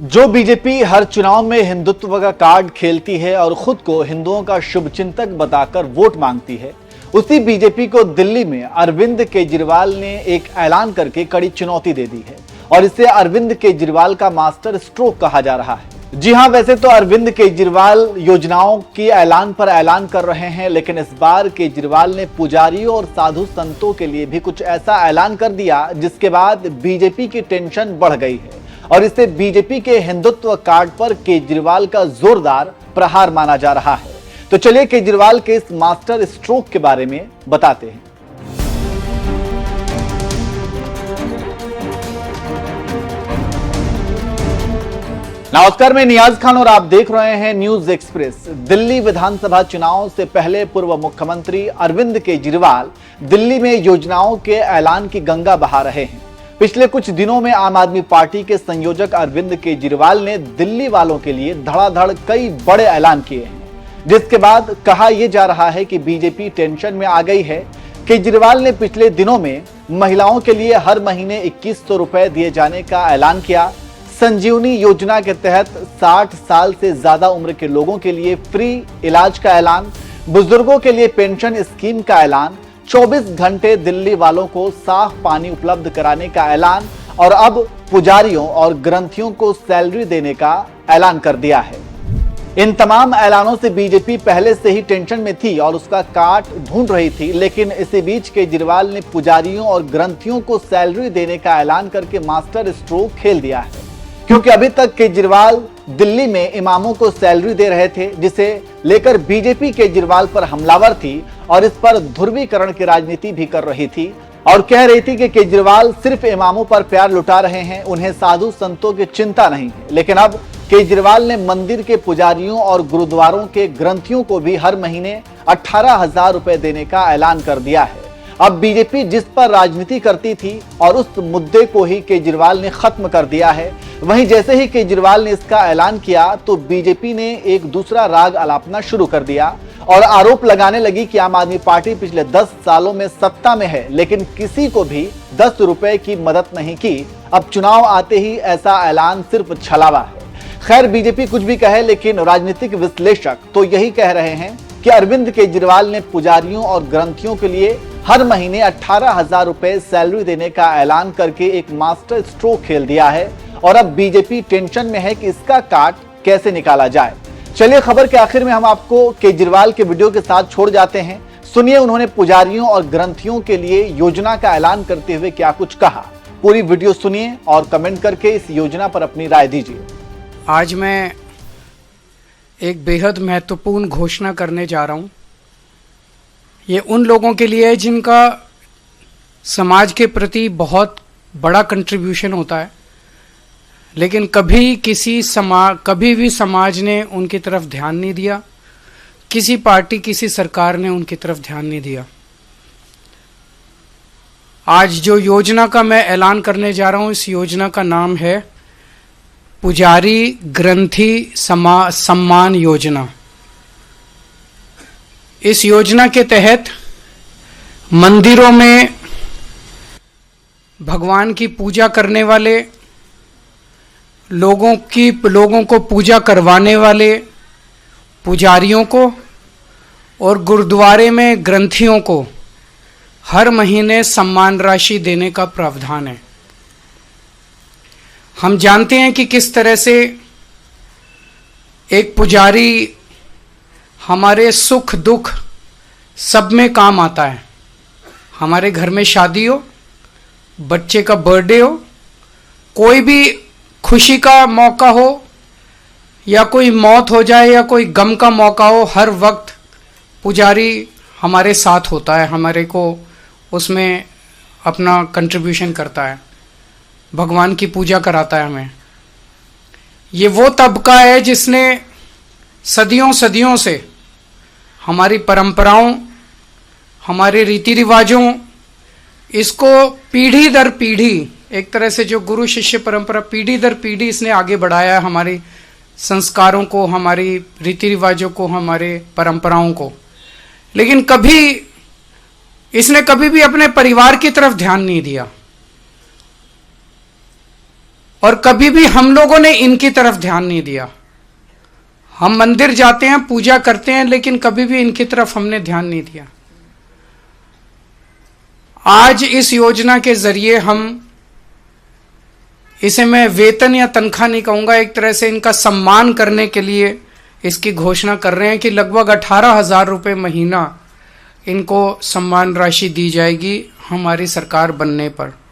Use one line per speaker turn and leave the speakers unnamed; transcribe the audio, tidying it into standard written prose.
जो बीजेपी हर चुनाव में हिंदुत्व का कार्ड खेलती है और खुद को हिंदुओं का शुभचिंतक बताकर वोट मांगती है, उसी बीजेपी को दिल्ली में अरविंद केजरीवाल ने एक ऐलान करके कड़ी चुनौती दे दी है और इसे अरविंद केजरीवाल का मास्टर स्ट्रोक कहा जा रहा है। जी हां, वैसे तो अरविंद केजरीवाल योजनाओं की ऐलान पर ऐलान कर रहे हैं, लेकिन इस बार केजरीवाल ने पुजारियों और साधु संतों के लिए भी कुछ ऐसा ऐलान कर दिया जिसके बाद बीजेपी की टेंशन बढ़ गई है और इसे बीजेपी के हिंदुत्व कार्ड पर केजरीवाल का जोरदार प्रहार माना जा रहा है। तो चलिए केजरीवाल के इस मास्टर स्ट्रोक के बारे में बताते हैं। नमस्कार, मैं नियाज खान और आप देख रहे हैं न्यूज एक्सप्रेस। दिल्ली विधानसभा चुनाव से पहले पूर्व मुख्यमंत्री अरविंद केजरीवाल दिल्ली में योजनाओं के ऐलान की गंगा बहा रहे हैं। पिछले कुछ दिनों में आम आदमी पार्टी के संयोजक अरविंद केजरीवाल ने दिल्ली वालों के लिए धड़ाधड़ कई बड़े ऐलान किए हैं, जिसके बाद कहा यह जा रहा है कि बीजेपी टेंशन में आ गई है। केजरीवाल ने पिछले दिनों में महिलाओं के लिए हर महीने 2100 रुपए दिए जाने का ऐलान किया। संजीवनी योजना के तहत 60 साल से ज्यादा उम्र के लोगों के लिए फ्री इलाज का ऐलान, बुजुर्गों के लिए पेंशन स्कीम का ऐलान, 24 घंटे दिल्ली वालों को साफ पानी उपलब्ध कराने का ऐलान और अब पुजारियों और ग्रंथियों को सैलरी देने का ऐलान कर दिया है। इन तमाम ऐलानों से बीजेपी पहले से ही टेंशन में थी और उसका काट ढूंढ रही थी, लेकिन इसी बीच केजरीवाल ने पुजारियों और ग्रंथियों को सैलरी देने का ऐलान करके मास्टर स्ट्रोक खेल दिया है। क्योंकि अभी तक केजरीवाल दिल्ली में इमामों को सैलरी दे रहे थे, जिसे लेकर बीजेपी केजरीवाल पर हमलावर थी और इस पर ध्रुवीकरण की राजनीति भी कर रही थी और कह रही थी कि केजरीवाल सिर्फ इमामों पर प्यार लुटा रहे हैं, उन्हें साधु संतों की चिंता नहीं है। लेकिन अब केजरीवाल ने मंदिर के पुजारियों और गुरुद्वारों के ग्रंथियों को भी हर महीने 18,000 रुपए देने का ऐलान कर दिया है। अब बीजेपी जिस पर राजनीति करती थी और उस मुद्दे को ही केजरीवाल ने खत्म कर दिया है। वहीं जैसे ही केजरीवाल ने इसका ऐलान किया तो बीजेपी ने एक दूसरा राग अलापना शुरू कर दिया और आरोप लगाने लगी कि आम आदमी पार्टी पिछले 10 सालों में सत्ता में है, लेकिन किसी को भी 10 रुपए की मदद नहीं की। अब चुनाव आते ही ऐसा ऐलान सिर्फ छलावा है। खैर, बीजेपी कुछ भी कहे, लेकिन राजनीतिक विश्लेषक तो यही कह रहे हैं कि अरविंद केजरीवाल ने पुजारियों और ग्रंथियों के लिए हर महीने 18,000 रुपए सैलरी देने का ऐलान करके एक मास्टर स्ट्रोक खेल दिया है और अब बीजेपी टेंशन में है कि इसका काट कैसे निकाला जाए। चलिए खबर के आखिर में हम आपको केजरीवाल के वीडियो के साथ छोड़ जाते हैं। सुनिए उन्होंने पुजारियों और ग्रंथियों के लिए योजना का ऐलान करते हुए क्या कुछ कहा। पूरी वीडियो सुनिए और कमेंट करके इस योजना पर अपनी राय दीजिए।
आज मैं एक बेहद महत्वपूर्ण घोषणा करने जा रहा हूं। ये उन लोगों के लिए है जिनका समाज के प्रति बहुत बड़ा कंट्रीब्यूशन होता है, लेकिन कभी भी समाज ने उनकी तरफ ध्यान नहीं दिया, किसी पार्टी किसी सरकार ने उनकी तरफ ध्यान नहीं दिया। आज जो योजना का मैं ऐलान करने जा रहा हूं, इस योजना का नाम है पुजारी ग्रंथी सम्मान योजना। इस योजना के तहत मंदिरों में भगवान की पूजा करने वाले लोगों को पूजा करवाने वाले पुजारियों को और गुरुद्वारे में ग्रंथियों को हर महीने सम्मान राशि देने का प्रावधान है। हम जानते हैं कि किस तरह से एक पुजारी हमारे सुख दुख सब में काम आता है। हमारे घर में शादी हो, बच्चे का बर्थडे हो, कोई भी खुशी का मौका हो या कोई मौत हो जाए या कोई गम का मौका हो, हर वक्त पुजारी हमारे साथ होता है, हमारे को उसमें अपना कंट्रीब्यूशन करता है, भगवान की पूजा कराता है हमें। ये वो तबका है जिसने सदियों से हमारी परंपराओं, हमारे रीति रिवाजों, इसको पीढ़ी दर पीढ़ी, एक तरह से जो गुरु शिष्य परंपरा पीढ़ी दर पीढ़ी इसने आगे बढ़ाया है, हमारी संस्कारों को, हमारी रीति रिवाजों को, हमारे परंपराओं को। लेकिन इसने कभी भी अपने परिवार की तरफ ध्यान नहीं दिया। और कभी भी हम लोगों ने इनकी तरफ ध्यान नहीं दिया। हम मंदिर जाते हैं, पूजा करते हैं, लेकिन कभी भी इनकी तरफ हमने ध्यान नहीं दिया। आज इस योजना के जरिए हम, इसे मैं वेतन या तनख्वाह नहीं कहूंगा, एक तरह से इनका सम्मान करने के लिए इसकी घोषणा कर रहे हैं कि लगभग 18,000 रुपये महीना इनको सम्मान राशि दी जाएगी हमारी सरकार बनने पर।